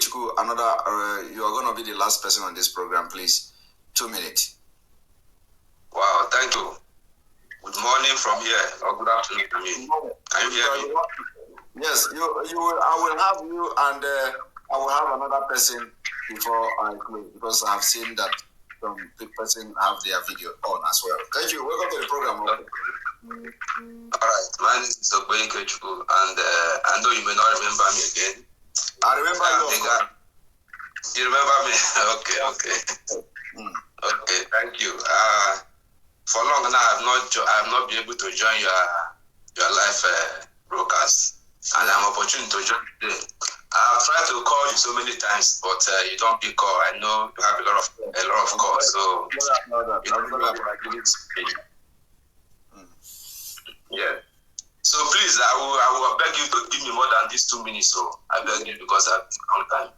Ikechukwu, you are going to be the last person on this program, please. 2 minutes. Wow, thank you. Good morning from here, or good afternoon to me. Can you hear me? Yes, I will have you, and I will have another person before I close, because I have seen that some person have their video on as well. Thank you. Welcome to the program. All right, my name is Ikechukwu, and I know you may not remember me again. I remember you. You remember me? Okay. Okay, thank you. For long now, I have not been able to join your live broadcast, and I'm opportunity to join today. I've tried to call you so many times, but you don't pick call. I know you have a lot of calls, so yeah. So please, I will beg you to give me more than these 2 minutes. So I beg you, because I have no time.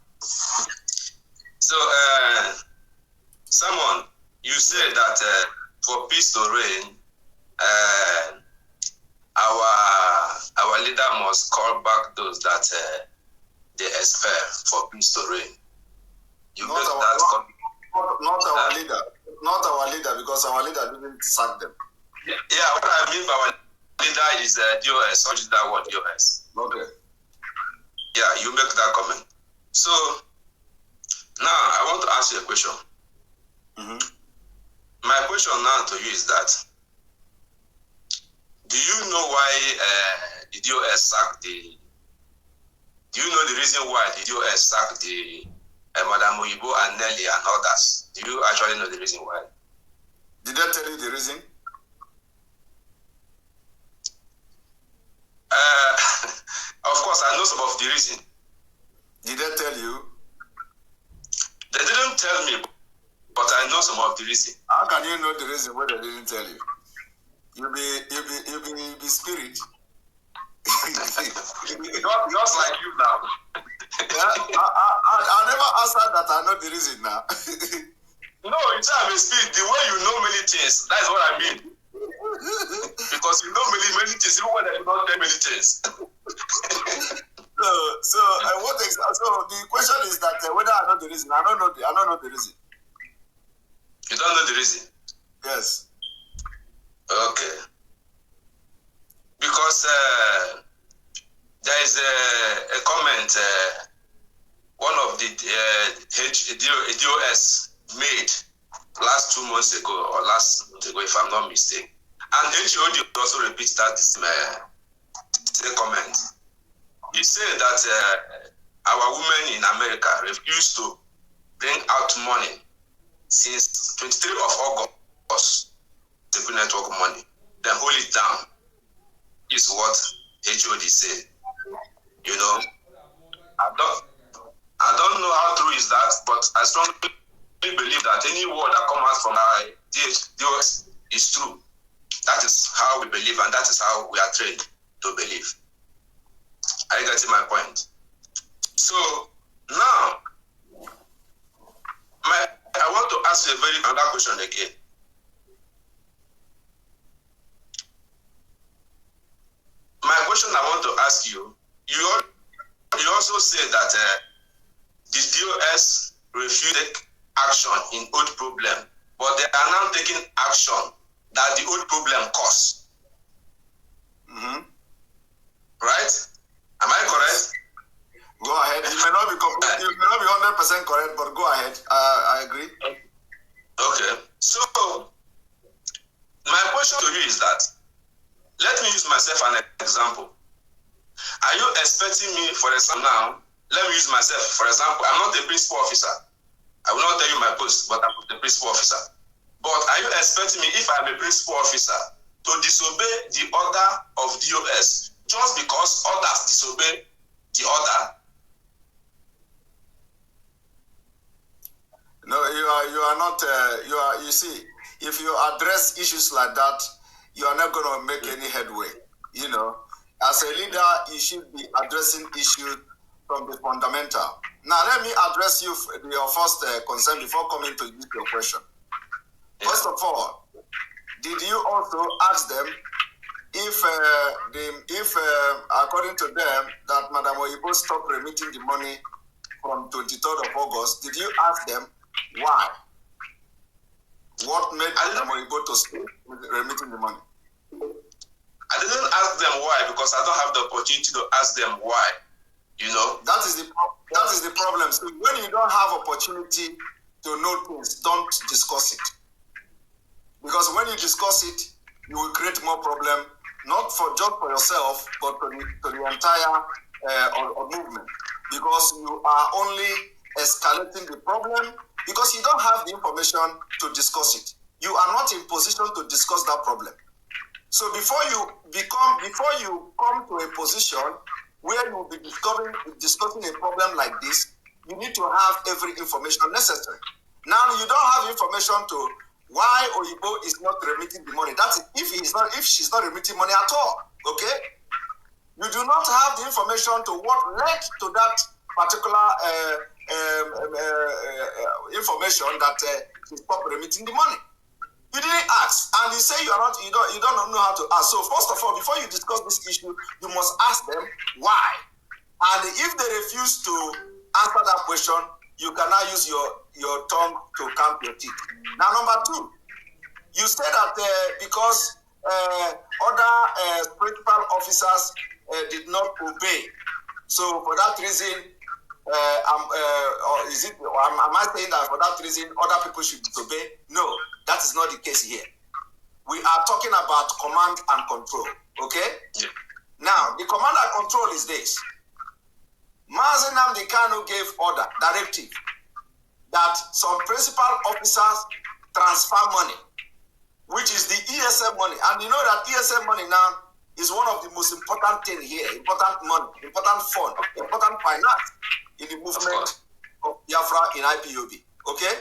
So, someone, you said that for peace to reign, our leader must call back those that they expel for peace to reign. You not make our, that not our leader, not our leader, because our leader didn't sack them. Yeah, what I mean by our leader is DOS. What is that word, DOS? Okay. Yeah, you make that comment. So now I want to ask you a question. My question now to you is that, do you know why the DOS sacked the? Do you know the reason why the DOS sacked the Madam Oyibo and Nelly and others? Do you actually know the reason why? Did I tell you the reason? Of course, I know some of the reason. Did they tell you? They didn't tell me, but I know some of the reason. How can you know the reason when they didn't tell you? You be spirit. Just like you now. Yeah, I never answered that. I know the reason now. No, it's I'm a spirit. The way you know many things, that's what I mean. Because you know many things, even when I do not tell many things. So the question is that whether I know the reason. I don't know the reason. You don't know the reason? Yes. Okay. Because there is a comment one of the DOS made last 2 months ago, or last month ago, if I'm not mistaken. And HOD also repeats that same comment. He said that our women in America refused to bring out money since 23 of August, the network money, then hold it down, is what HOD said. You know, I don't know how true is that, but I strongly believe that any word that comes out from our DOS is true. That is how we believe, and that is how we are trained to believe. Are you getting my point? So now, I want to ask you another question again. My question I want to ask you, you also said that the DOS refused action in old problem, but they are now taking action that the old problem caused. Right? Am I correct? Go ahead. You may not be 100% correct, but go ahead. I agree. Okay. So my question to you is that, let me use myself as an example. Are you expecting me, for example, now, let me use myself, for example, I'm not a principal officer. I will not tell you my post, but I'm the principal officer. But are you expecting me, if I'm a principal officer, to disobey the order of DOS just because others disobey the order? No, you are not. You see, if you address issues like that, you are not going to make any headway. You know, as a leader, you should be addressing issues from the fundamental. Now, let me address your first concern before coming to your question. Yeah. First of all, did you also ask them if according to them, that Madam Oyibo stopped remitting the money from 23rd of August, did you ask them why? What made them able to stay remitting the money? I didn't ask them why because I don't have the opportunity to ask them why. You know? That is the problem. So when you don't have opportunity to know things, don't discuss it. Because when you discuss it, you will create more problem, not just for yourself, but to the entire movement. Because you are only escalating the problem because you don't have the information to discuss it. You are not in position to discuss that problem. So before you come to a position where you will be discussing a problem like this, you need to have every information necessary. Now you don't have information to why Oyibo is not remitting the money. That's if she's not remitting money at all. Okay? You do not have the information to what led to that particular information that she stopped remitting the money. You didn't ask, and you say you don't know how to ask. So first of all, before you discuss this issue, you must ask them why. And if they refuse to answer that question, you can now use your tongue to count your teeth. Now, number two, you say that because other principal officers did not obey, so for that reason, am I saying that for that reason other people should disobey? No, that is not the case here. We are talking about command and control. Okay? Yeah. Now, the command and control is this. Mazi Nnamdi Kanu gave order, directive, that some principal officers transfer money, which is the ESM money. And you know that ESM money now is one of the most important things here, important money, important fund, important finance in the movement of Biafra in IPOB. Okay?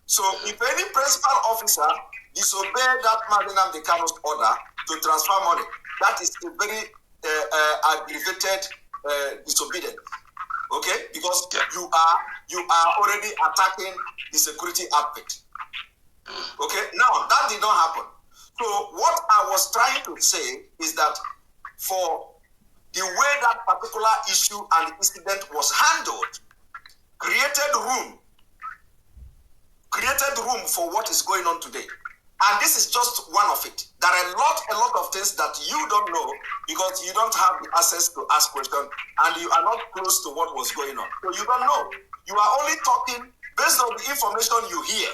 So if any principal officer disobey that Mazi Nnamdi Kanu's order to transfer money, that is a very aggravated disobedience. Okay? Because you are already attacking the security aspect. Okay? Now, that did not happen. So what I was trying to say is that for the way that particular issue and incident was handled, created room for what is going on today. And this is just one of it. There are a lot of things that you don't know because you don't have the access to ask questions and you are not close to what was going on. So you don't know. You are only talking based on the information you hear.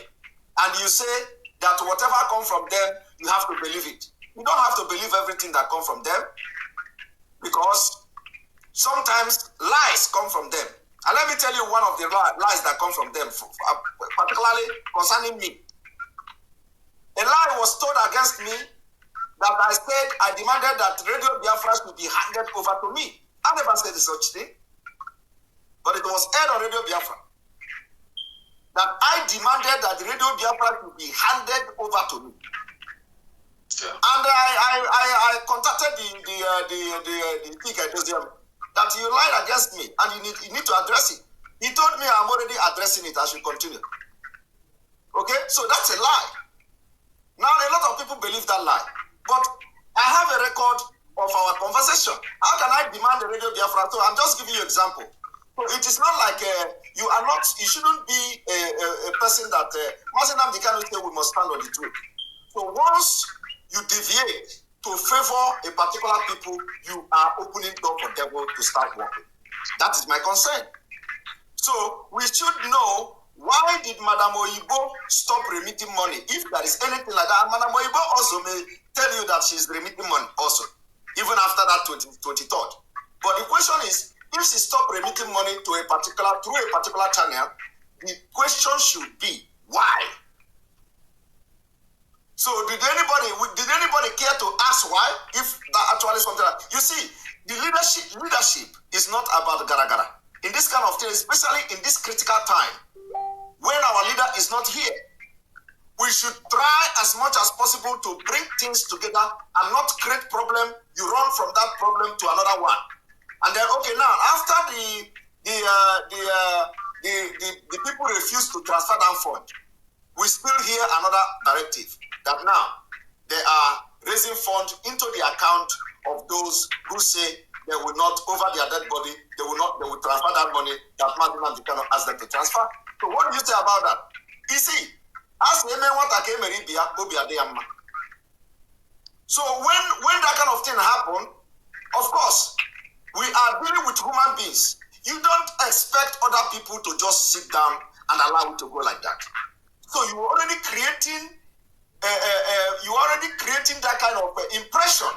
And you say that whatever comes from them, you have to believe it. You don't have to believe everything that comes from them because sometimes lies come from them. And let me tell you one of the lies that come from them, particularly concerning me. A lie was told against me that I said I demanded that Radio Biafra should be handed over to me. I never said such thing. But it was aired on Radio Biafra that I demanded that Radio Biafra should be handed over to me. Yeah. And I contacted the that you lied against me and you need to address it. He told me I'm already addressing it. I should continue. Okay? So that's a lie. Now, a lot of people believe that lie. But I have a record of our conversation. How can I demand the Radio Biafra? So I'm just giving you an example. So it is not like you shouldn't be a person that Mazi Nnamdi Kanu say we must stand on the truth. So once you deviate to favor a particular people, you are opening door for devil to start working. That is my concern. So we should know, why did Madam Oyibo stop remitting money? If there is anything like that, Madam Oyibo also may tell you that she's remitting money also, even after that 23rd. But the question is, if she stopped remitting money through a particular channel, the question should be why? So did anybody care to ask why? If that actually something like, you see, the leadership is not about gara-gara. In this kind of thing, especially in this critical time, when our leader is not here, we should try as much as possible to bring things together and not create problem. You run from that problem to another one. And then, okay, now, after the people refuse to transfer that fund, we still hear another directive that now they are raising funds into the account of those who say they will not, over their dead body, they will transfer that money that Mazi Simon Ekpa asked them to transfer. So what do you say about that? You see, as a man what I came so when that kind of thing happen, of course, we are dealing with human beings. You don't expect other people to just sit down and allow it to go like that. So you're already creating that kind of impression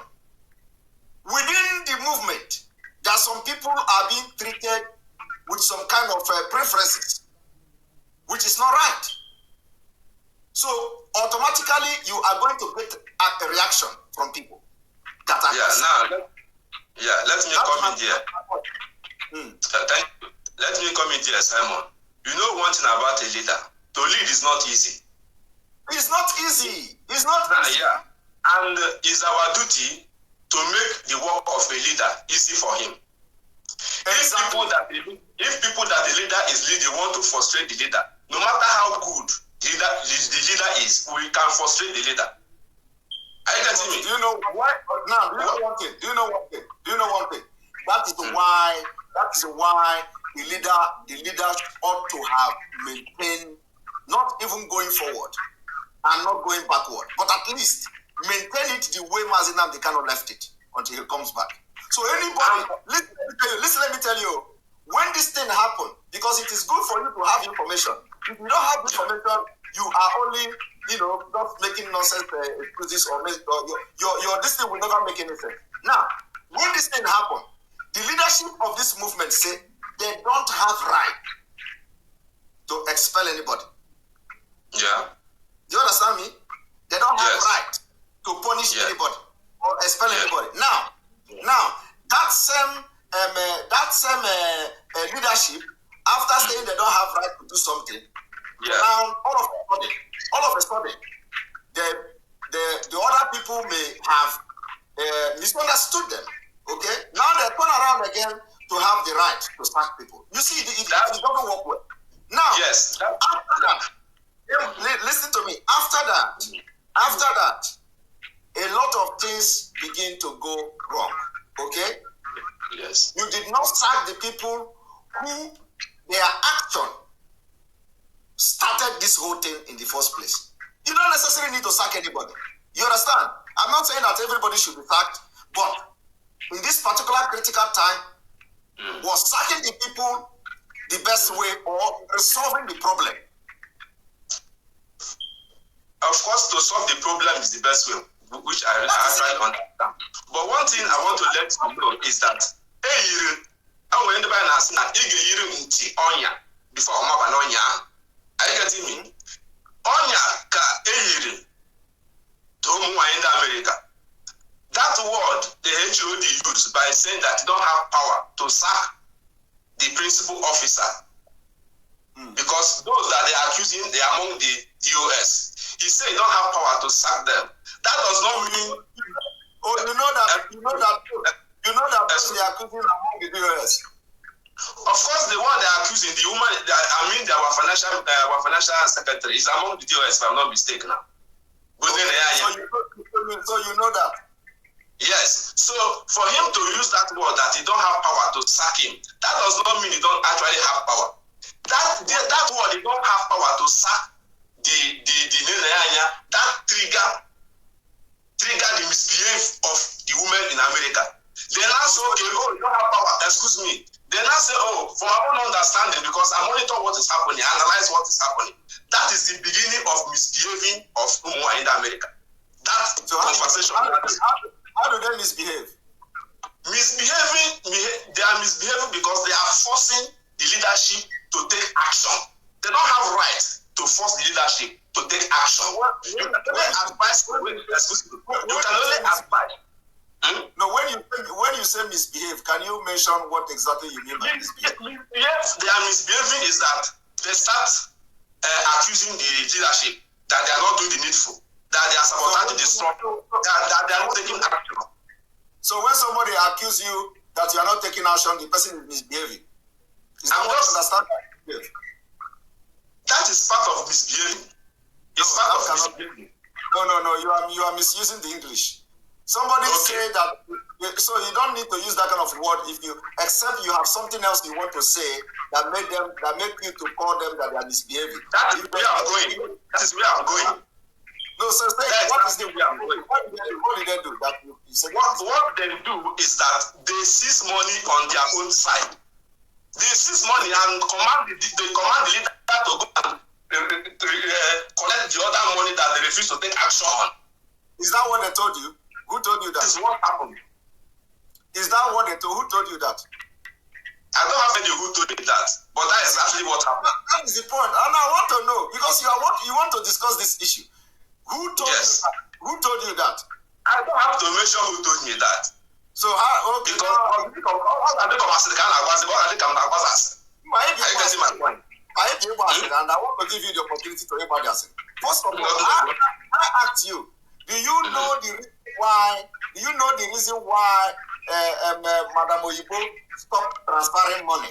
within the movement that some people are being treated with some kind of preferences, which is not right. So automatically you are going to get a reaction from people that are let me come in here. Thank you. Let me come in here, Simon. You know one thing about a leader. To lead is not easy. It's not easy. It's not easy. Yeah. And it's our duty to make the work of a leader easy for him. Exactly. If people that the leader is leading want to frustrate the leader, no matter how good the leader is, we can frustrate the leader. Are you getting me? Do you know why? Now, do you know one thing? That is why the leaders ought to have maintained, not even going forward and not going backward, but at least maintain it the way Mazi Simon Ekpa left it until he comes back. So anybody, listen, let me tell you, when this thing happened, because it is good for you to have information. If you don't have information, you are only, just making nonsense excuses or your this thing will never make any sense. Now, when this thing happened, the leadership of this movement say they don't have right to expel anybody. Yeah. Do you understand me? They don't have right to punish anybody or expel anybody. Now, that same leadership, after saying they don't have right to do something, now all of a sudden, the other people may have misunderstood them. Okay, now they turn around again to have the right to sack people. You see, it doesn't work well. Now, after that, listen to me. After that, a lot of things begin to go wrong. Okay? Yes. You did not sack the people who their action started this whole thing in the first place. You don't necessarily need to sack anybody. You understand? I'm not saying that everybody should be sacked, but in this particular critical time, was sacking the people the best way or resolving the problem? Of course, to solve the problem is the best way, which I try to understand. But one thing I want to let you know is that before are you getting me? Onya ka eyiri to in America. That word the HOD used by saying that they don't have power to sack the principal officer. Because those that they are accusing, they are among the DOS. He said they don't have power to sack them. That does not mean. You know that those they are accusing among the DOS. Of course, the one they are accusing, the woman, our financial secretary is among the DOS, if I'm not mistaken now. So you know that. Yes. So for him to use that word that he don't have power to sack him, that does not mean he don't actually have power. That word, he don't have power to sack the that trigger the misbehave of the women in America. They now say, okay, you don't have power, excuse me. They now say, for my own understanding, because I monitor what is happening, analyze what is happening. That is the beginning of misbehaving of women in America. That conversation. How do they misbehave? They are misbehaving because they are forcing the leadership to take action. They don't have right to force the leadership to take action. You can only advise. You can only advise. No, when you say misbehave, can you mention what exactly you mean by misbehave? Yes, they are misbehaving is that they start accusing the leadership that they are not doing the needful, that they are sabotaging the struggle, that they are not taking action. So when somebody accuses you that you are not taking action, the person is misbehaving. Is that what you understand? That is part of misbehaving. It's part of misbehaving. No. You are misusing the English. Somebody say that, so you don't need to use that kind of word except you have something else you want to say that make you to call them that they are misbehaving. That is where I'm going. That is where I'm going. No, so say, what is the way I'm going? What did they do? That you say, what they do is that they seize money on their own side. They seize money and command the leader to go and collect the other money that they refuse to take action on. Is that what they told you? Who told you that? This is what happened. Is that what they told? Who told you that? I don't have any who told me that, but that is actually what happened. That is the point. And I want to know, because you want to discuss this issue. Who told you that? Who told you that? I don't have to mention who told me that. So how? Okay. Because are you getting my point? And I want to give you the opportunity to hear about this. First of all, I asked you, do you know the reason why Madam Oyibo stopped transferring money?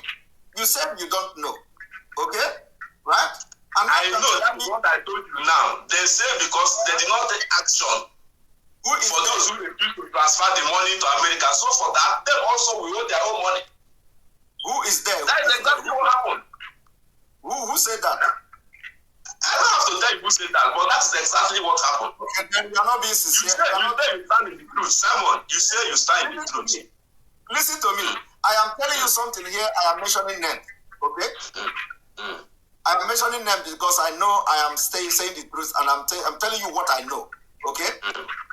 You said you don't know. Okay? Right? And I know, that's what I told you now. They say because they did not take action for those who refuse to transfer the money to America. So for that, they also will owe their own money. Who is there? That is exactly what happened. Who said that? I don't have to tell you who said that, but that's exactly what happened. Okay, then you are not being sincere. You say you stand in the truth. Simon, you say you stand in the truth. Listen to me. I am telling you something here. I am mentioning them. Okay? I am mentioning them because I know I am saying the truth, and I'm telling you what I know. Okay?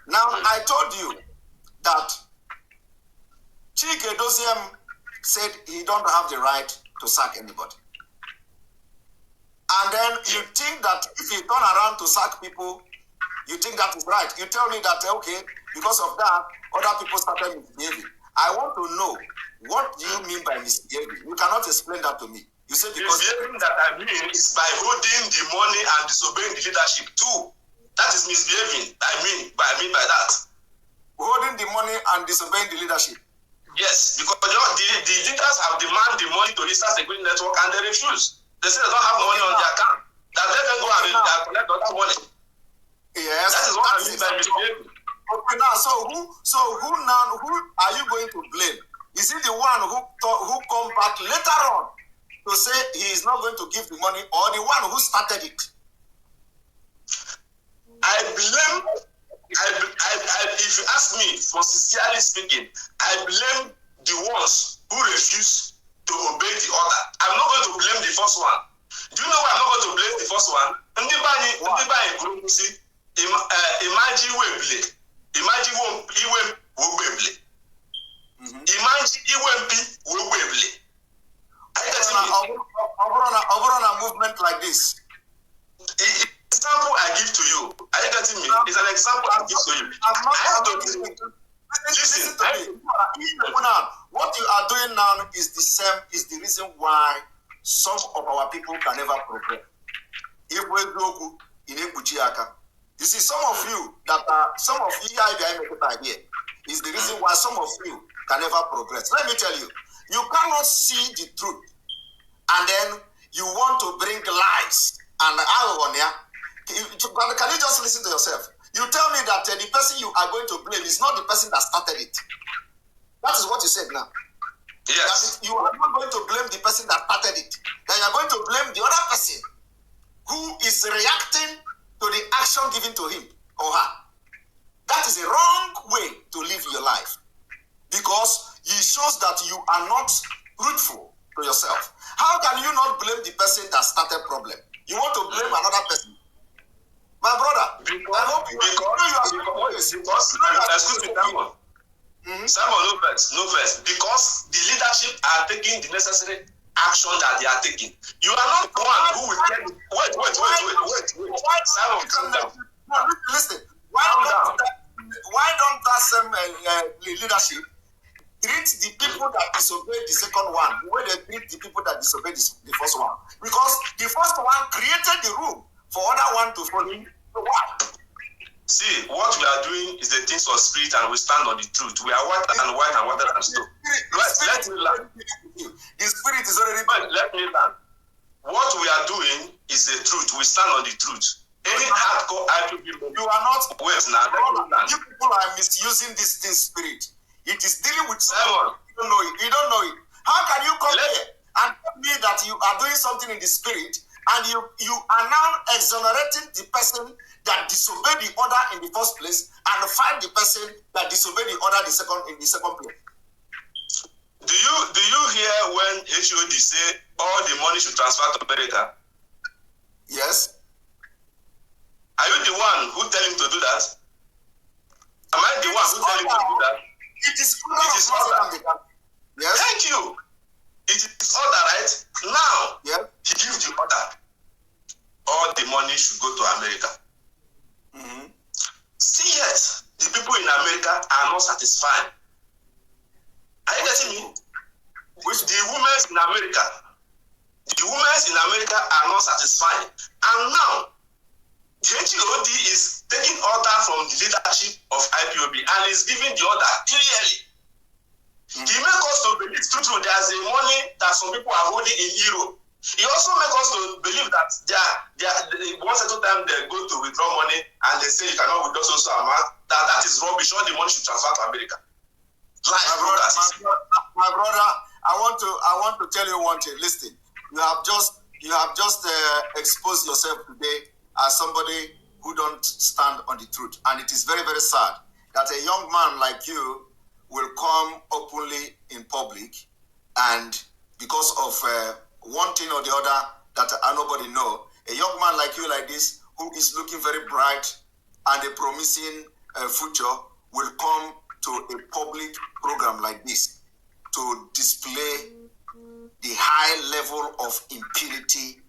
Now, I told you that Chike Doziem said he don't have the right to sack anybody. And then you think that if you turn around to sack people, you think that is right. You tell me that, okay, because of that, other people started misbehaving. I want to know, what do you mean by misbehaving? You cannot explain that to me. You say because... Misbehaving that I mean is by holding the money and disobeying the leadership too. That is misbehaving. I mean by that. Holding the money and disobeying the leadership? Yes, because the leaders have demanded the money to restart the Green Network and they refuse. They say they don't have money on their account. That let them go and collect other money. Yes. That is what I mean by misbehaving. Okay, now, so who are you going to blame? Is it the one who come back later on to say he is not going to give the money, or the one who started it? I blame. If you ask me, for sincerely speaking, I blame the ones who refuse to obey the order. I'm not going to blame the first one. Do you know why I'm not going to blame the first one? A movement like this. Example I give to you. Are you getting me? It's an example I give to you. Listen to me. What you are doing now is the reason why some of our people can never progress. You see, some of you here is the reason why some of you can never progress. Let me tell you, you cannot see the truth, and then you want to bring lies and irony. Can you just listen to yourself? You tell me that the person you are going to blame is not the person that started it. That is what you said now. Yes. That you are not going to blame the person that started it. That you are going to blame the other person who is reacting to the action given to him or her. That is a wrong way to live your life, because it shows that you are not truthful to yourself. How can you not blame the person that started problem? You want to blame another person? My brother, I hope you Simon, no verse. Because the leadership are taking the necessary action that they are taking. You are not the one who will tell you. Wait. Simon, calm down. No, listen. Why don't that same leadership treat the people that disobey the second one the way they treat the people that disobey the first one? Because the first one created the room for other one to follow. See, what we are doing is the things of spirit, and we stand on the truth. We are white and water and stone. Let me learn. The spirit is already. Let me learn. What we are doing is the truth. We stand on the truth. Any hardcore IPOB movement. You are not. Wait, now. You people are misusing this thing spirit. It is dealing with someone. You don't know it. You don't know it. How can you come here and tell me that you are doing something in the spirit and you are now exonerating the person that disobeyed the order in the first place and find the person that disobeyed the order in the second place? Do you hear when HOD say all the money should transfer to America? Yes. Are you the one who tell him to do that? Am I the one who tell him to do that? It is order. Yes. Thank you. It is order, right? Now, he gives the order. All the money should go to America. Mm-hmm. See yet, the people in America are not satisfied. Are you getting me? With the women in America. The women in America are not satisfied. And now, the HOD is taking order from the leadership of IPOB and is giving the order clearly. Mm-hmm. He makes us to believe true there's a money that some people are holding in Europe. He also makes us to believe that once at a time they go to withdraw money and they say you cannot withdraw so amount, that is rubbish. All the money should transfer to America. My brother, I want to tell you one thing. Listen, you have just exposed yourself today as somebody who don't stand on the truth, and it is very, very sad that a young man like you will come openly in public, and because of one thing or the other that nobody know, a young man like you like this, who is looking very bright and a promising future, will come to a public program like this to display the high level of impurity,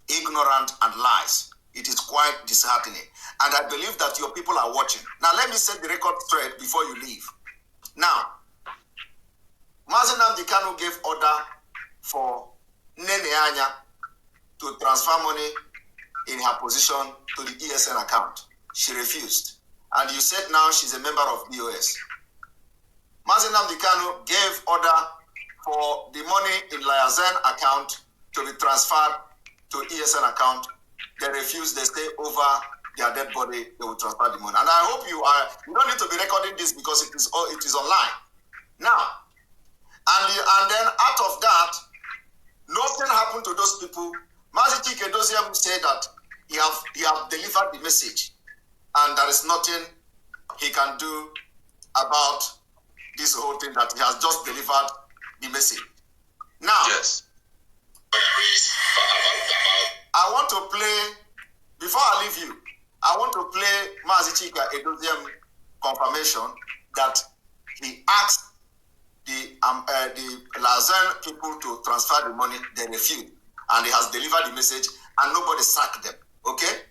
ignorance, and lies. It is quite disheartening. And I believe that your people are watching. Now, let me set the record straight before you leave. Now, Mazi Simon Ekpa gave order for Nene Anya to transfer money in her position to the ESN account. She refused. And you said now she's a member of BOS. Mazi Simon Ekpa gave order for the money in Liazen account to be transferred to ESN account. They refused. They stay over their dead body. They will transfer the money. And I hope you don't need to be recording this because it is online. Now, and then out of that, nothing happened to those people. Mazi Simon said that he have delivered the message, and there is nothing he can do about this whole thing, that he has just delivered the message. Now, yes. I want to play, before I leave you, I want to play Mazi Simon confirmation that he asked the Liazen people to transfer the money. They refused, and he has delivered the message, and nobody sacked them. Okay?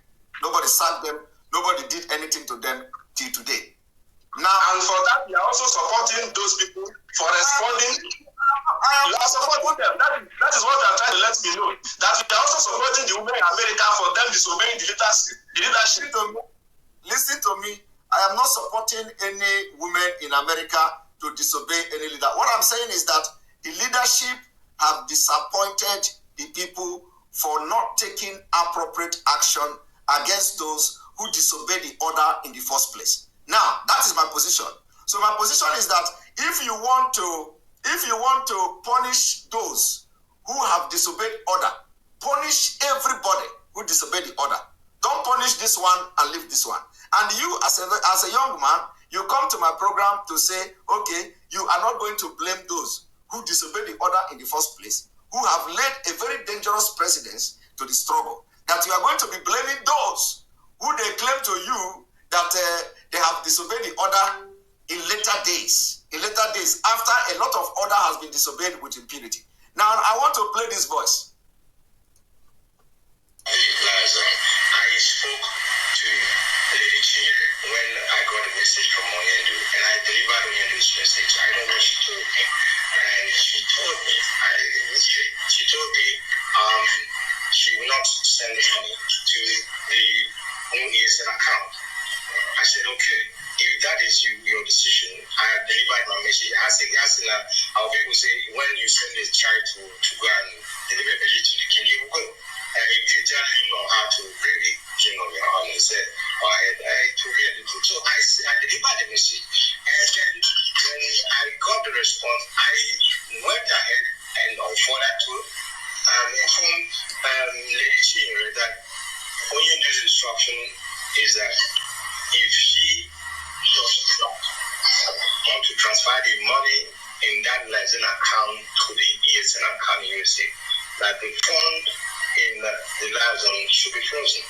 Nobody sacked them. Nobody did anything to them till today. Now, and for that, we are also supporting those people for responding. You are supporting them. That is what you are trying to let me know. That we are also supporting the women in America for them disobeying the leadership. Listen to me. I am not supporting any women in America to disobey any leader. What I'm saying is that the leadership have disappointed the people for not taking appropriate action against those who disobey the order in the first place. Now, that is my position. So my position is that if you want to punish those who have disobeyed order, punish everybody who disobeyed the order. Don't punish this one and leave this one. And you, as a young man, you come to my program to say, okay, you are not going to blame those who disobeyed the order in the first place, who have led a very dangerous precedence to the struggle. That you are going to be blaming those who they claim to you that they have disobeyed the order in later days. In later days, after a lot of order has been disobeyed with impunity. Now, I want to play this voice. I spoke to Lady Chin when I got a message from Onyendu, and I delivered Onyendu's message. I know what she told me, and she told me she will not send the money to the new ESN account. I said, okay, if that is your decision, I have delivered my message. Our people say, when you send a child to go and deliver a message to the king, you will go. And if you tell him or her to bring the king on your instruction is that if she does not want to transfer the money in that liaison account to the ESN account in USA, that the fund in the liaison should be frozen.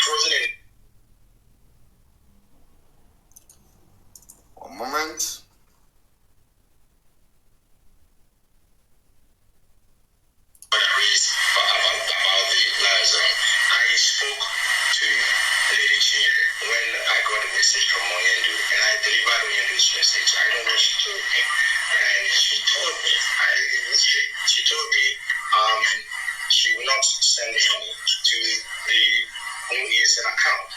Frozen in. One moment. About the liaison, I spoke to Lady Chinyere when I got a message from Onyendu, and I delivered Onyendu's message. I know what she told me, and she told me she will not send the money to the new ESN account.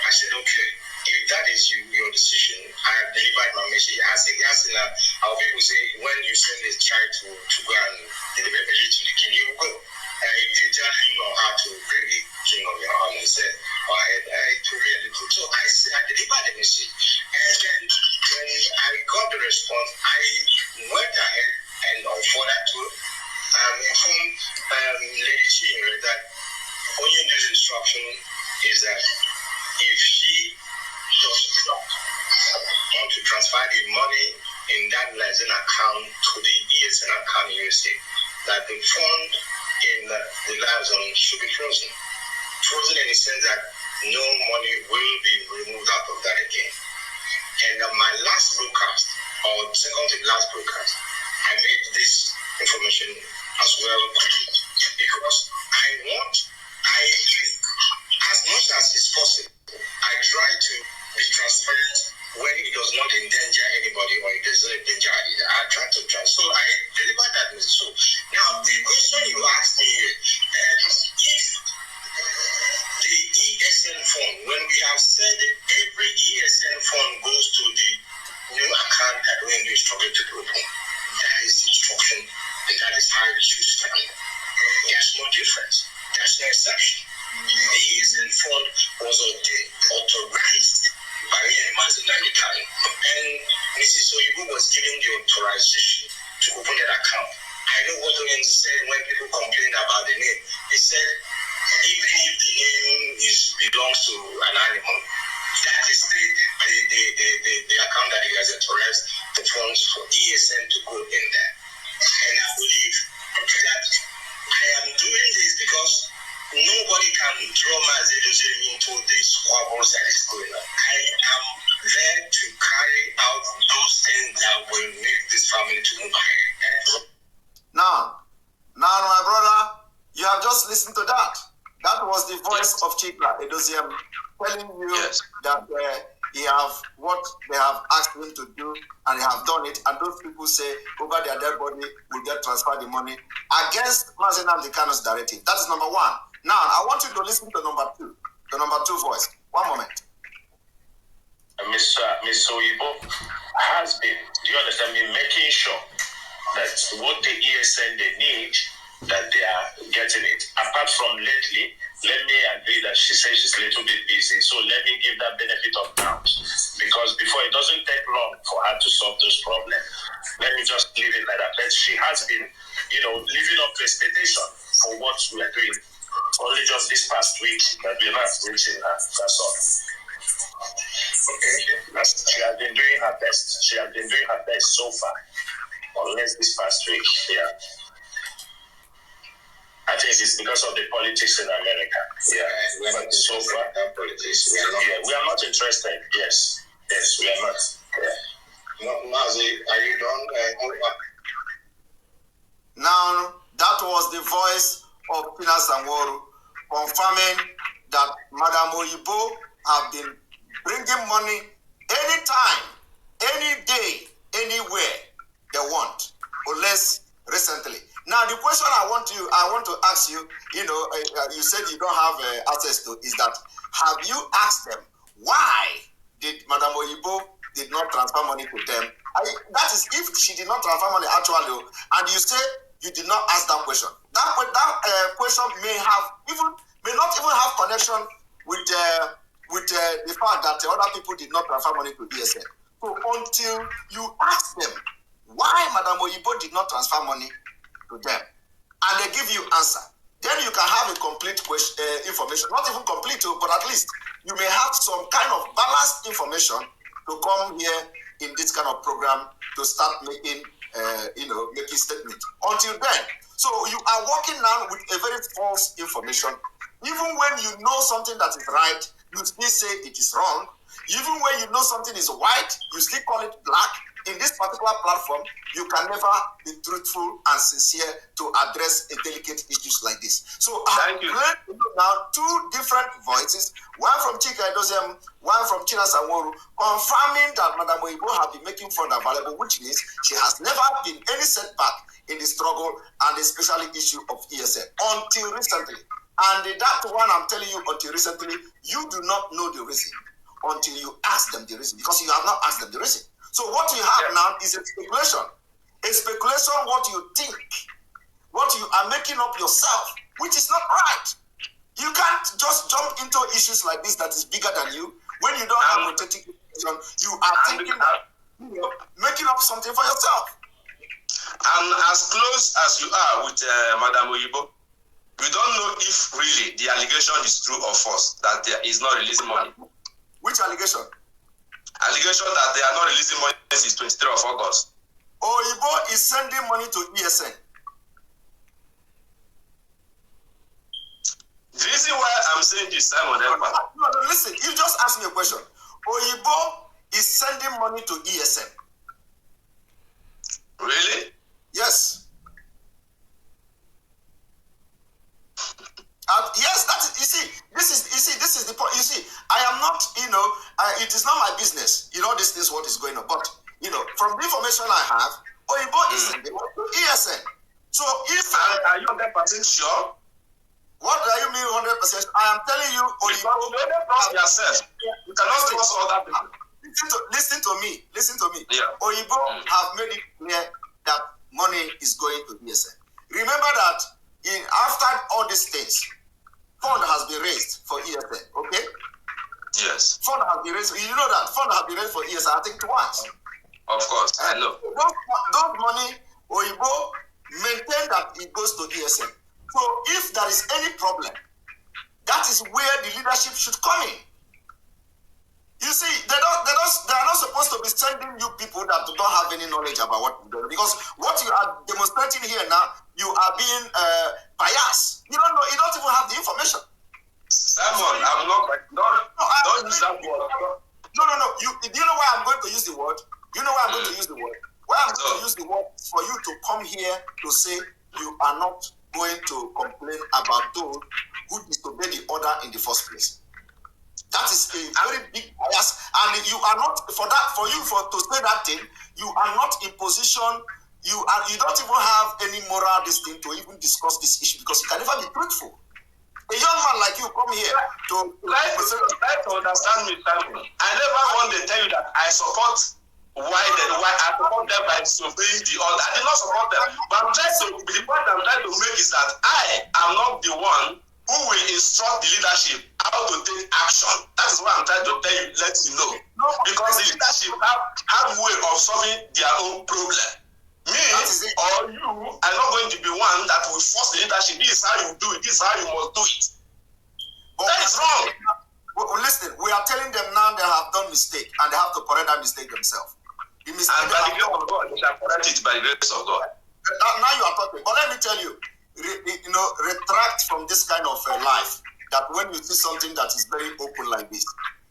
I said, okay, if that is your decision, I have delivered my message. Our people say, when you send a child to go and deliver a message to the king, you go. If you tell him or her to bring the king of your army, he said, so I delivered the message. And then when I got the response, I went ahead and further to inform Lady Chinyere that Onyendu's instruction is that if she does not want to transfer the money in that liaison account to the ESN account in USA, that the fund in the liaison should be frozen. Frozen in the sense that no money will be removed out of that again. And my last broadcast, or second to last broadcast, I made this information as well because as much as is possible, I try to be transparent when it does not endanger anybody or it does not endanger either. I try to so I delivered that message. So now the question you asked me is if the ESN fund, when we have said every ESN fund goes to the new account that when they struggle to open, that is the instruction and that is how it should stand. There's no difference. There's no exception. The ESN fund was authorized by Mazi Simon Ekpa, and Mrs. Oyibo was given the authorization to open that account. I know what Onyendu said when people complained about the name. He said, even if the name belongs to an animal, that is the account that he has authorized the funds for ESN to go in there. And I believe that I am doing this because nobody can draw Mazi into the squabbles that is going on. I am there to carry out those things that will make this family to move ahead. Now, my brother, you have just listened to that. That was the voice of Chika Edoziem telling you that he have what they have asked him to do, and he have done it. And those people say over their dead body will get transferred the money against Mazi Simon Ekpa's directive. That is number one. Now, I want you to listen to number two. The number two voice. One moment. Miss Oyibo has been, do you understand me, making sure that what the ESN they need, that they are getting it. Apart from lately, let me agree that she says she's a little bit busy, so let me give that benefit of doubt. Because before, it doesn't take long for her to solve those problems. Let me just leave it like that. But she has been, living up to expectation for what we are doing. Only just this past week that we're not reaching her. That's all. Okay. She has been doing her best. She has been doing her best so far. Unless this past week, yeah. I think it's because of the politics in America. Yeah. But so far, politics. We are not interested. Yes, we are not. Yeah. Mazi, are you done? Now, that was the voice of Pina Sanworu confirming that Madam Oyibo have been bringing money anytime, any day, anywhere they want, unless recently. Now, the question I want to ask you, you said you don't have access to, is that have you asked them why did Madam Oyibo did not transfer money to them? That is, if she did not transfer money actually, and you say you did not ask that question. That question may not even have connection with the fact that other people did not transfer money to ESN. So until you ask them why Madam Oyibo did not transfer money to them, and they give you answer, then you can have a complete information, not even complete, but at least you may have some kind of balanced information to come here in this kind of program to start making, making statements. Until then, so you are working now with a very false information. Even when you know something that is right, you still say it is wrong. Even when you know something is white, you still call it black. In this particular platform, you can never be truthful and sincere to address a delicate issues like this. So I'm glad to know now two different voices, one from Chika Edozem, one from China Samoru, confirming that Madam Oyibo has been making fund available, which means she has never been any setback in the struggle and especially issue of ESN until recently. And that one I'm telling you, until recently, you do not know the reason until you ask them the reason, because you have not asked them the reason. So what you have now is a speculation. A speculation, what you think, what you are making up yourself, which is not right. You can't just jump into issues like this that is bigger than you. When you don't have authentic information, you are thinking that making up something for yourself. And as close as you are with Madam Oyibo, we don't know if really the allegation is true or false, that there is not releasing money. Which allegation? Allegation that they are not releasing money since 23rd of August. Oyibo is sending money to ESN. The reason why I'm saying this, Simon Ekpa. No, listen, you just asked me a question. Oyibo is sending money to ESN. Really? Yes. Yes, that is. This is the point. You see, I am not. It is not my business. This is what is going on. But from the information I have, Oyibo is sending money to ESN. So if are you 100% sure? What do you mean 100%? I am telling you, Oyibo. You don't trust yourself. You cannot trust other people. Listen to me. Yeah. Oyibo have made it clear that money is going to ESN. Remember that after all these things, fund has been raised for ESN, okay? Yes. Fund has been raised. You know that fund has been raised for ESN, I think twice. Of course, I know. Those money, Oyibo maintain that it goes to ESN. So if there is any problem, that is where the leadership should come in. You see, they are not supposed to be sending you people that don't have any knowledge about what you're doing. Because what you are demonstrating here now, you are being biased. You don't know. You don't even have the information. Simon, I'm not. Don't use that word. No. Do you know why I'm going to use the word? You know why I'm going to use the word? Why I'm going to use the word is for you to come here to say you are not going to complain about those who disobey the order in the first place. That is a very big bias, and you are not to say that thing. You are not in position. You don't even have any moral distinct to even discuss this issue because you can never be truthful. A young man like you come here to understand me, Simon. I never want to tell you that I support why I support them by disobeying the order. I did not support them, but the point I'm trying to make is that I am not the one who will instruct the leadership how to take action. That is what I'm trying to let you know. Because the leadership have a way of solving their own problem. Me or you are not going to be one that will force the leadership. This is how you do it. This is how you must do it. That is wrong. Well, listen, we are telling them now they have done mistake and they have to correct that mistake themselves. The mistake and by the grace of God, they shall correct it by the grace of God. Now you are talking. But let me tell you, retract from this kind of life. That when you see something that is very open like this,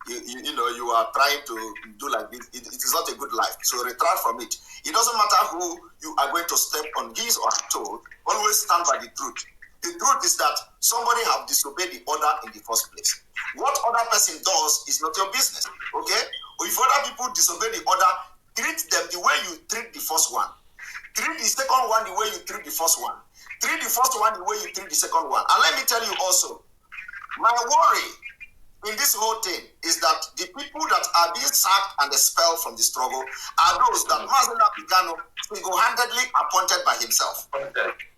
you are trying to do like this. It is not a good life. So retract from it. It doesn't matter who you are going to step on, his or her toe. Always stand by the truth. The truth is that somebody have disobeyed the order in the first place. What other person does is not your business. Okay? If other people disobey the order, treat them the way you treat the first one. Treat the second one the way you treat the first one. Treat the first one the way you treat the second one. And let me tell you also, my worry in this whole thing is that the people that are being sacked and expelled from the struggle are those that Mazi Simon Ekpa single-handedly appointed by himself.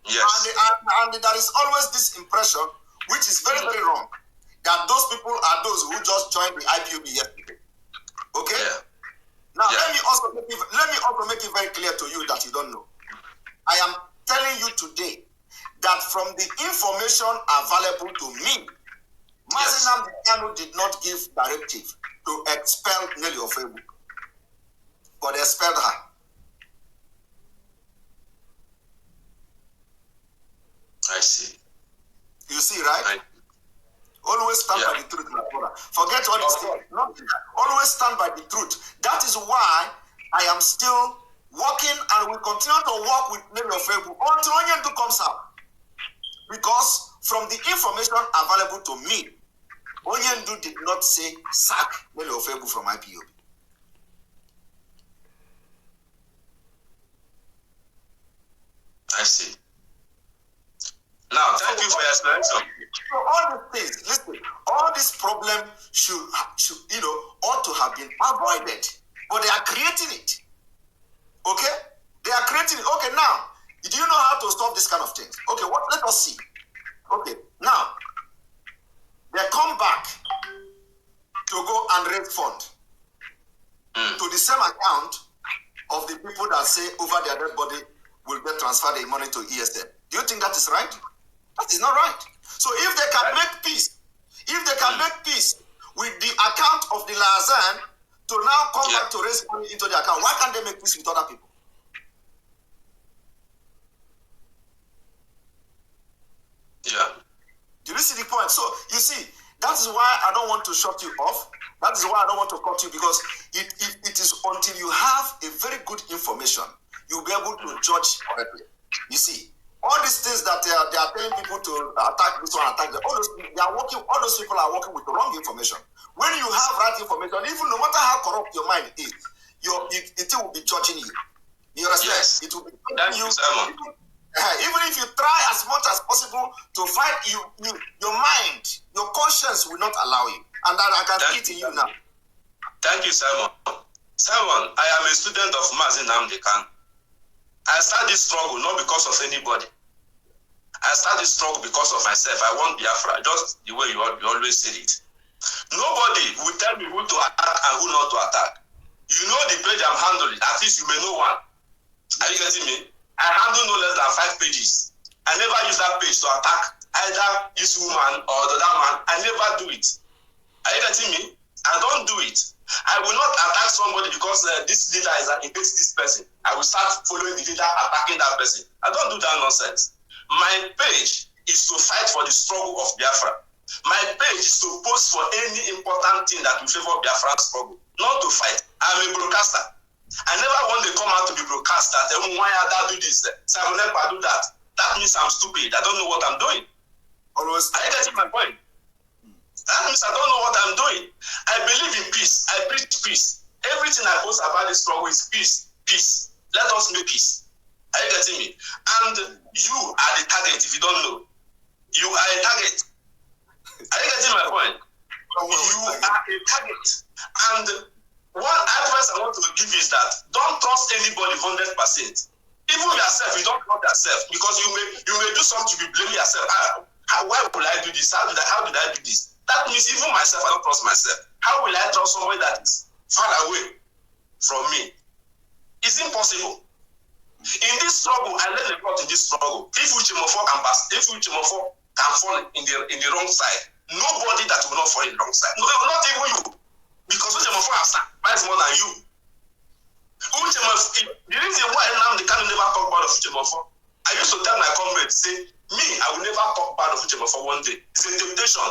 Yes. And there is always this impression, which is very, very wrong, that those people are those who just joined the IPOB yesterday. Okay? Yeah. Now, let me also make it very clear to you that you don't know. I am telling you today that from the information available to me, Mazi Simon Ekpa did not give directive to expel Nelly Ofebu, but expelled her. I see. You see, right? Always stand by the truth, my brother. Forget all this thing. Always stand by the truth. That is why I am still working and will continue to work with Nelly Ofebu until Onyendu comes out. Because from the information available to me, Onyendu did not say sack Nelly Ofebu from IPOB. I see. Now, thank you for your explanation. So all these things, listen, all this problem should ought to have been avoided, but they are creating it. Okay, they are creating it. Okay, now, do you know how to solve this kind of things? Okay, let us see. Okay, now they come back to go and raise fund to the same account of the people that say over their dead body will get transferred the money to ESN. Do you think that is right? That is not right. So if they can make peace, with the account of the Lazan to now come back to raise money into the account, why can't they make peace with other people? Yeah. Do you see the point? So you see, that is why I don't want to shut you off. That is why I don't want to cut you, because it is until you have a very good information, you'll be able to judge correctly. You see, all these things that they are telling people to attack this one, attack that, all those people are working with the wrong information. When you have right information, even no matter how corrupt your mind is, it will be judging you. You understand? Yes. It will be judging you. Even if you try as much as possible to fight, your mind, your conscience will not allow you. And that I can see it in you now. Thank you, Simon. Simon, I am a student of Mazi Simon Ekpa. I start this struggle not because of anybody. I start this struggle because of myself. I want Biafra, just the way you always say it. Nobody will tell me who to attack and who not to attack. You know the page I'm handling. At least you may know one. Are you getting me? I handle no less than 5 pages. I never use that page to attack either this woman or the other man. I never do it. Are you getting me? I don't do it. I will not attack somebody because this leader is against this person. I will start following the leader, attacking that person. I don't do that nonsense. My page is to fight for the struggle of Biafra. My page is to post for any important thing that will favor Biafra's struggle, not to fight. I'm a broadcaster. I never want to come out to be broadcaster. Why I do this? Simon Ekpa do that. That means I'm stupid. I don't know what I'm doing. Always. Are you getting my point? That means I don't know what I'm doing. I believe in peace. I preach peace. Everything I post about this struggle is peace. Peace. Let us make peace. Are you getting me? And you are the target if you don't know. You are a target. Are you getting my point? You are a target. And one advice I want to give is that don't trust anybody 100%. Even yourself, you don't trust yourself because you may do something to be blaming yourself. Why will I do this? How did I do this? That means even myself, I don't trust myself. How will I trust somebody that is far away from me? It's impossible. In this struggle, I learned a lot in this struggle. If Uchemofo can fall in the wrong side, nobody that will not fall in the wrong side. No, not even you. Because Uchemofo has sacrificed more than you. The reason why Nnamdi Kanu never talk about Uchemofo, I used to tell my comrades, say, me, I will never talk about Uchemofo one day. It's a temptation,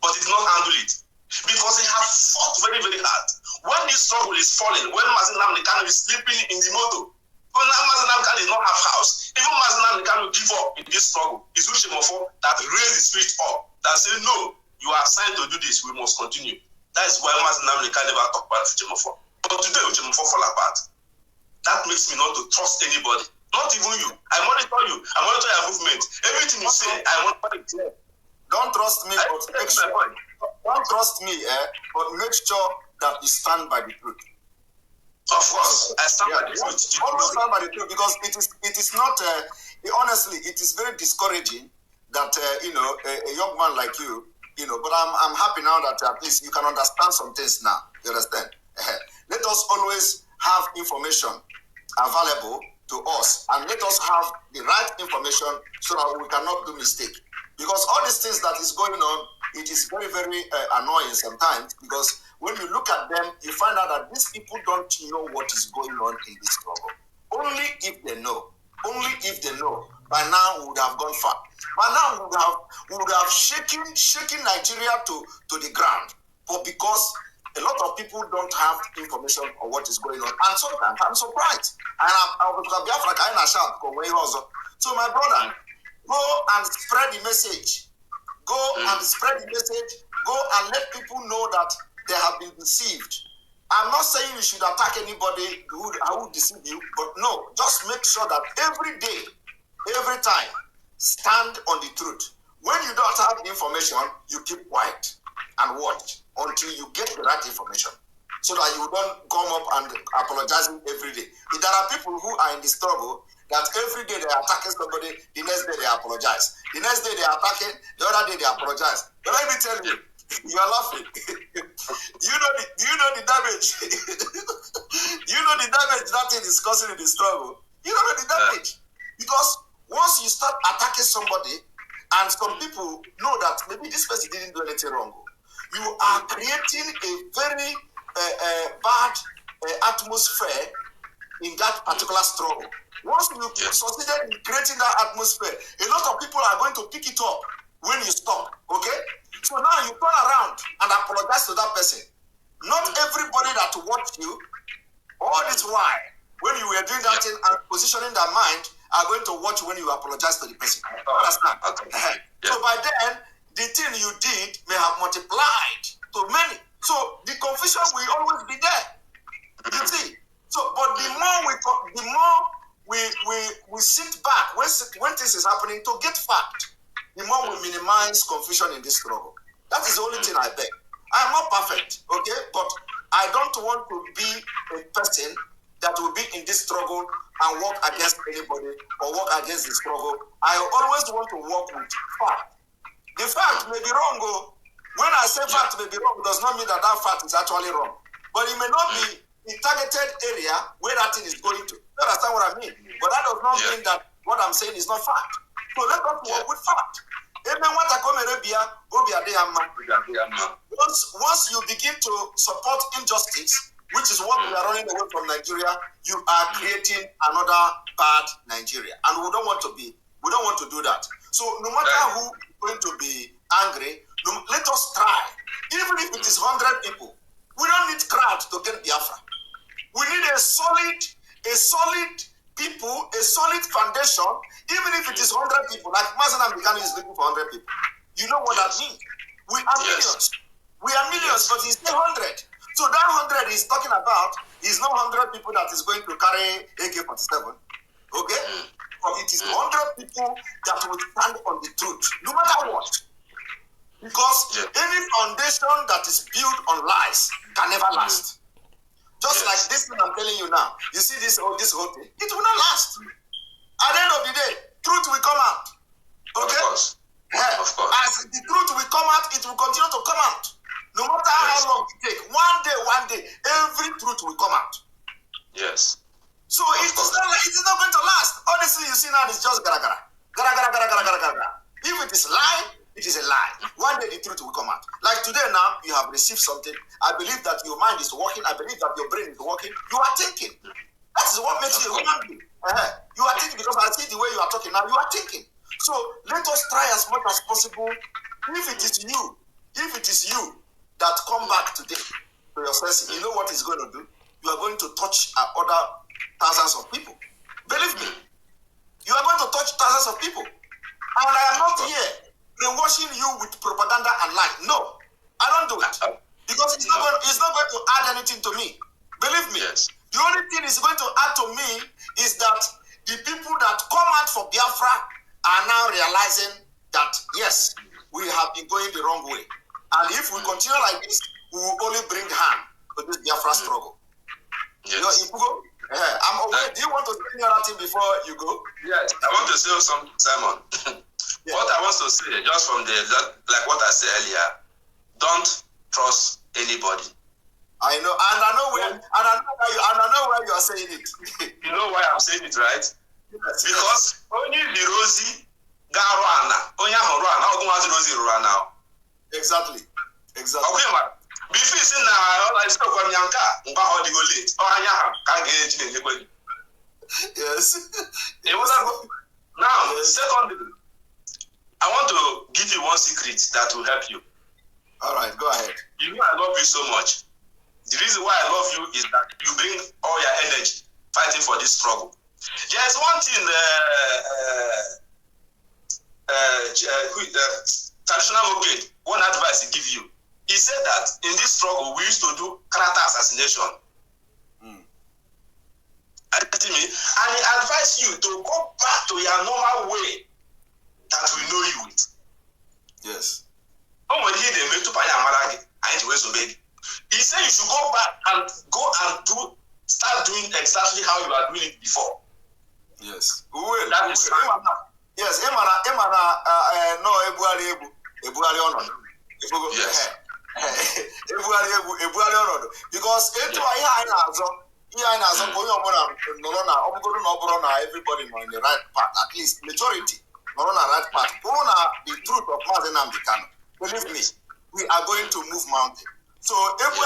but it did not handle it. Because they have fought very, very hard. When this struggle is falling, when Mazi Simon Ekpa is sleeping in the motor, when Mazi Simon Ekpa did not have house, even Mazi Simon Ekpa give up in this struggle. It's Uchemofo that raised his spirit up, that say, no, you are assigned to do this, we must continue. That is why Mazi Simon Ekpa never talk about Uchemofo. But today, Uchemofo fall apart. That makes me not to trust anybody. Not even you. I monitor you. I monitor your movement. Everything you say, I monitor it. Don't trust me, but make sure. Don't trust me, but make sure that you stand by the truth. Of course, I stand by the truth. Always stand by the truth, because it is not. Honestly, it is very discouraging that a young man like you, But I'm happy now that at least you can understand some things now. You understand? Let us always have information available to us and let us have the right information so that we cannot do mistake. Because all these things that is going on, it is very, very annoying sometimes, because when you look at them, you find out that these people don't know what is going on in this struggle. Only if they know. Only if they know. By now, we would have gone far. By now, we would have shaken Nigeria to the ground. But because a lot of people don't have information on what is going on, and sometimes I'm surprised. And I was going to so my brother, go and spread the message. Go and spread the message. Go and let people know that they have been deceived. I'm not saying you should attack anybody who would deceive you, but no, just make sure that every day, every time, stand on the truth. When you don't have the information, you keep quiet and watch until you get the right information, so that you don't come up and apologizing every day. If there are people who are in the struggle that every day they are attacking somebody, the next day they apologize. The next day they are attacking, the other day they apologize. But let me tell you, you are laughing. Do you know the damage? Do you know the damage that thing is causing in the struggle? You don't know the damage. Because once you start attacking somebody, and some people know that maybe this person didn't do anything wrong, you are creating a very bad atmosphere in that particular struggle. Once you succeeded in creating that atmosphere, a lot of people are going to pick it up when you stop, okay? So now you turn around and apologize to that person. Not everybody that watched you, all this while, when you were doing that thing and positioning their mind, are going to watch when you apologize to the person. Understand? Okay. So by then, the thing you did may have multiplied to many. So the confusion will always be there. You see? So, but the more we sit back when this is happening to get fact, the more we minimize confusion in this struggle. That is the only thing I beg. I am not perfect, okay? But I don't want to be a person that will be in this struggle and work against anybody or work against the struggle. I always want to work with fact. The fact may be wrong. When I say fact may be wrong, it does not mean that fact is actually wrong. But it may not be the targeted area where that thing is going to. You understand what I mean? But that does not mean that what I'm saying is not fact. So let us work with fact. Once you begin to support injustice, which is what we are running away from Nigeria, you are creating another bad Nigeria. And we don't want to do that. So no matter who is going to be angry, let us try. Even if it is 100 people, we don't need crowd to get Biafra. We need a solid people, a solid foundation, even if it is 100 people, like Mazi Simon Ekpa is looking for 100 people. You know what that means? We are millions. We are millions, but it's still 100. So that 100 is talking about is not 100 people that is going to carry AK-47. Okay? But it is 100 people that will stand on the truth, no matter what. Because any foundation that is built on lies can never last. Just like this thing I'm telling you now. You see this whole thing? It will not last. At the end of the day, truth will come out. Okay? Of course. As the truth will come out, it will continue to come out. No matter how long it takes. One day, every truth will come out. Yes. So it is not going to last. All this thing you see now is just gara. If it is lie, it is a lie. One day the truth will come out. Like today now, you have received something. I believe that your mind is working. I believe that your brain is working. You are thinking. That is what makes you a human being. You are thinking because I see the way you are talking now. You are thinking. So let us try as much as possible. If it is you that come back today to your senses, you know what it's going to do? You are going to touch other thousands of people. Believe me. You are going to touch thousands of people. And I am not here brainwashing you with propaganda and lie. No, I don't do it. Because it's not going to add anything to me. Believe me. Yes. The only thing it's going to add to me is that the people that come out for Biafra are now realizing that, yes, we have been going the wrong way. And if we continue like this, we will only bring harm to this Biafra struggle. Yes. You know, if you go, I'm aware. Do you want to say another thing before you go? Yes. I want to say something, Simon. What I want to say, just from like what I said earlier, don't trust anybody. I know, and I know where, you are saying it. You know why I'm saying it, right? Yes, because only the Rosie Garuana, only Horuana, how come Rosie Rurana? Exactly. Okay, man. Before saying now, I spoke on Yanka, how do you go late? Oh, I can't get it. Yes. Now, secondly, I want to give you one secret that will help you. All right, go ahead. You know I love you so much. The reason why I love you is that you bring all your energy fighting for this struggle. There's one thing traditional Moped, one advice he give you. He said that in this struggle, we used to do character assassination. And he advised you to go back to your normal way that we know you with. Yes. He said you should go back and start doing exactly how you are doing it before. Yes. Who will? That is yes. No, Ebuari on. Yes. Ebuari because everybody in the right path, at least majority on the right path. The truth of Mazi Simon Ekpa. Believe me, we are going to move mountain. So if I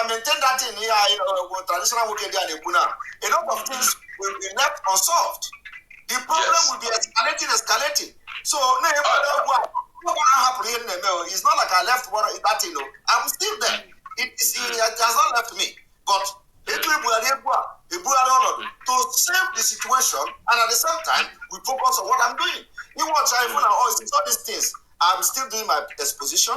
maintain that in here, traditional work area in Ebuna, a lot of things will be left unsolved. The problem will be escalating. So it's not like I left that, I'm still there. It has not left me. But to save the situation, and at the same time, we focus on what I'm doing. You watch, all these things. I'm still doing my exposition,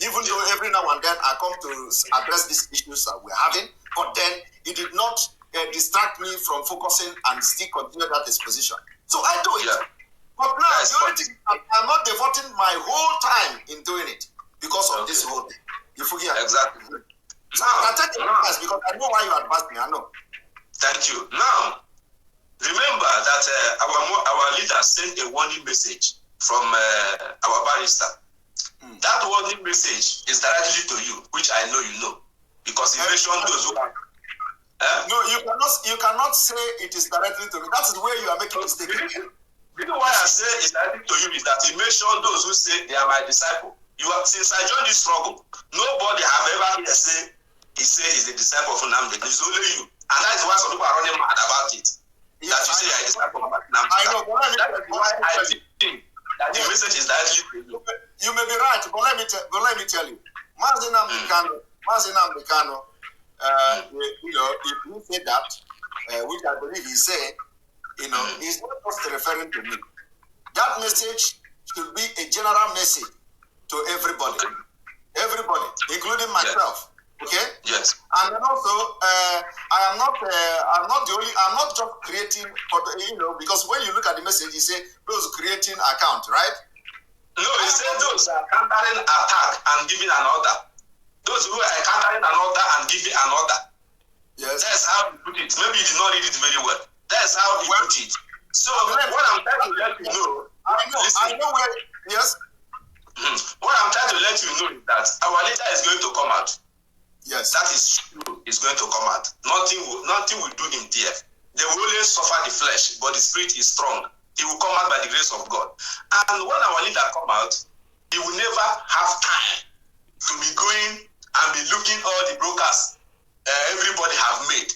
even though every now and then I come to address these issues that we're having. But then it did not distract me from focusing and still continue that exposition. So I do it. Yeah. But now, the only thing, I'm not devoting my whole time in doing it because of this whole thing. You forget. Exactly. So I take the advice because I know why you advise me. I know. Thank you. Now, remember that our leader sent a warning message from our barrister. That warning message is directly to you, which I know you know, because he mentioned those who are. No, you cannot say it is directly to me. That is where you are making a mistake. The reason why I say it's directly to you is that he mentioned those who say they are my disciple. Since I joined this struggle, nobody have ever heard say he's a disciple of Nnamdi. It's only you. And that is why some people are running mad about it. Yes, that you say you're a disciple of Nnamdi. I know, but that is why I think that the message is directly to you. You may be right, but let me tell you. Mazi Simon Ekpa, if you say that, which I believe he said, he's not just referring to me. That message should be a general message to everybody, including myself. Okay. Yes. And then also, I'm not just creating for because when you look at the message, you say those creating account, right? No, he said those are countering attack and giving an order. Those who are countering an order and giving an order. Yes. That's how he put it. Maybe he did not read it very well. That's how he put it. So what I'm trying to let you know. I know where. Yes. What I'm trying to let you know is that our leader is going to come out. Yes. That is true. Is going to come out. Nothing will do him there. They will only suffer the flesh, but the spirit is strong. He will come out by the grace of God. And when our leader come out, he will never have time to be going and be looking all the brokers everybody have made.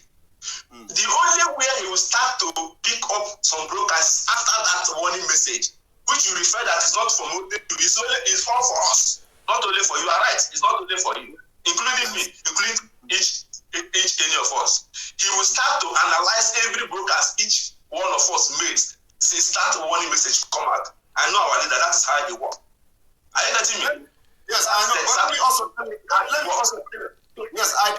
The only way he will start to pick up some brokers is after that warning message, which you refer that is not for only you, it's all for us, not only for you. Are right, it's not only for you, including me, including each any of us. He will start to analyze every brokers each one of us made since that warning message come out. I know our leader, that is how he works. Are you getting me? Yes, I know. But let me also tell you. Yes, I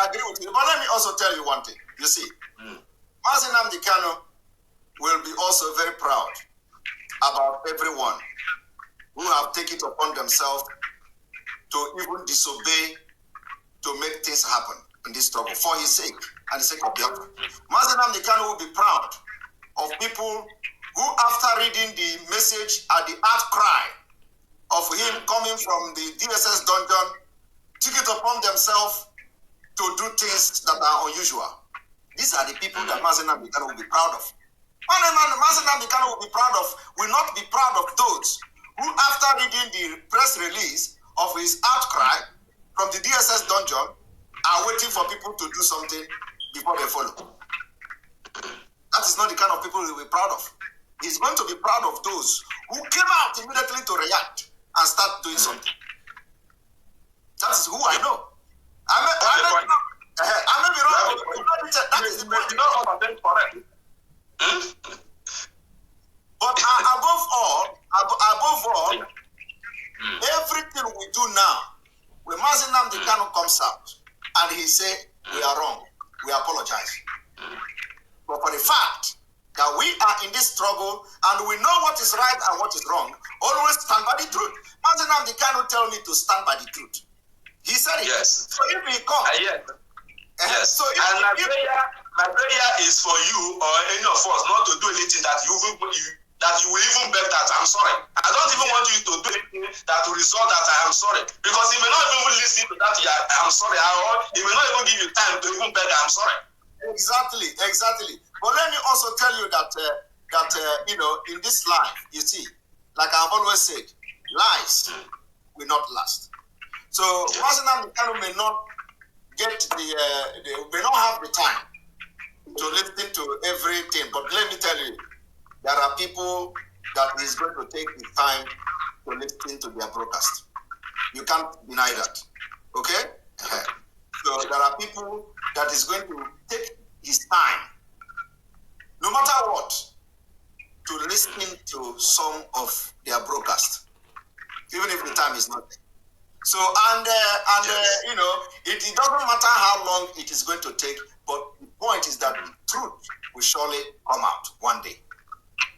agree with you. But let me also tell you one thing. You see, Mazi Simon Ekpa will be also very proud about everyone who have taken it upon themselves to even disobey to make things happen in this struggle for his sake and the sake of Biafra. Mazi Simon Ekpa will be proud of people who who after reading the message at the outcry of him coming from the DSS dungeon, took it upon themselves to do things that are unusual. These are the people that Mazi Simon Ekpa will be proud of. Mazi Simon Ekpa will be proud of, will not be proud of those who, after reading the press release of his outcry from the DSS dungeon, are waiting for people to do something before they follow. That is not the kind of people he will be proud of. He's going to be proud of those who came out immediately to react and start doing something. That is who I know. I may be wrong. That is the point. But above all, everything we do now, when Mazi Simon Ekpa comes out and he say we are wrong, we apologize. But for the fact that we are in this struggle and we know what is right and what is wrong, always stand by the truth. Mazi Simon Ekpa tell me to stand by the truth. He said it. Yes. So if we come, yes. So if, and my prayer is for you or any of us not to do anything that you will even beg that I'm sorry. I don't even want you to do anything that will result that I am sorry, because he may not even listen to that. I'm sorry, or he may not even give you time to even beg I'm sorry. Exactly. But let me also tell you that in this life, you see, like I've always said, lies will not last. So Mazi Simon Ekpa may not get may not have the time to listen to everything. But let me tell you, there are people that is going to take the time to listen to their broadcast. You can't deny that. Okay? So there are people that is going to take his time, no matter what, to listen to some of their broadcast, even if the time is not there. So, it doesn't matter how long it is going to take, but the point is that the truth will surely come out one day.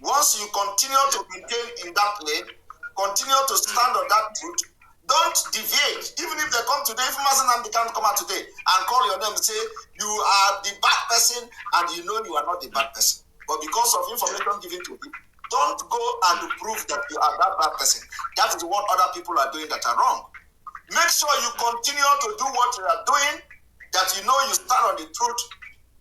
Once you continue to maintain in that lane, continue to stand on that truth, don't deviate. Even if they come today, if Mazi Simon Ekpa come out today and call your name and say, you are the bad person, and you know you are not the bad person. But because of information given to him, don't go and prove that you are that bad person. That is what other people are doing that are wrong. Make sure you continue to do what you are doing, that you know you stand on the truth.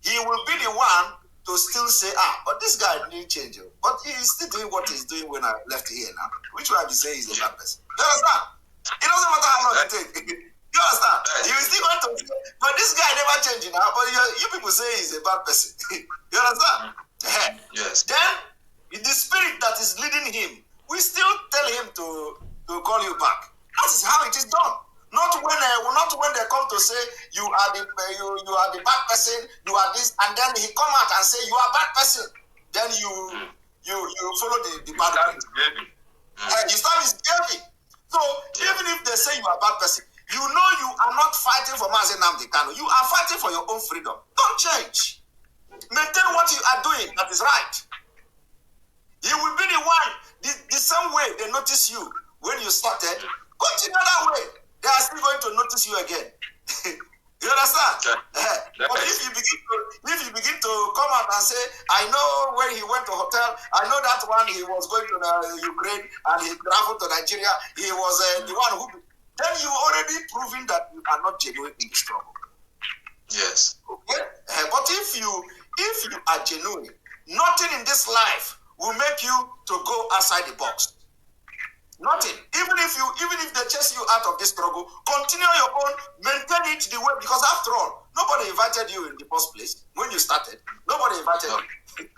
He will be the one to still say, but this guy didn't change. But he is still doing what he's doing when I left here now. Which one I say is a bad person? You understand? It doesn't matter how long it takes. You understand? You still want to say, but this guy never changed now. But you people say he's a bad person. You understand? Yes. Then the spirit that is leading him, we still tell him to call you back. That is how it is done. Not when they come to say you are the bad person, you are this, and then he come out and say you are a bad person. Then you follow the bad person. You start misbehaving. So even if they say you are a bad person, you know you are not fighting for Mazi Simon Ekpa. You are fighting for your own freedom. Don't change. Maintain what you are doing. That is right. He will be the one. The same way they notice you when you started. Continue that way. They are still going to notice you again. You understand? But if you begin to come out and say, I know when he went to hotel, I know that one he was going to Ukraine and he traveled to Nigeria, he was the one who, then you already proving that you are not genuine in the struggle. Yes. Okay? But if you are genuine, nothing in this life will make you to go outside the box. Nothing. Even if they chase you out of this struggle, continue your own, maintain it the way, because after all, nobody invited you in the first place when you started. Nobody invited you.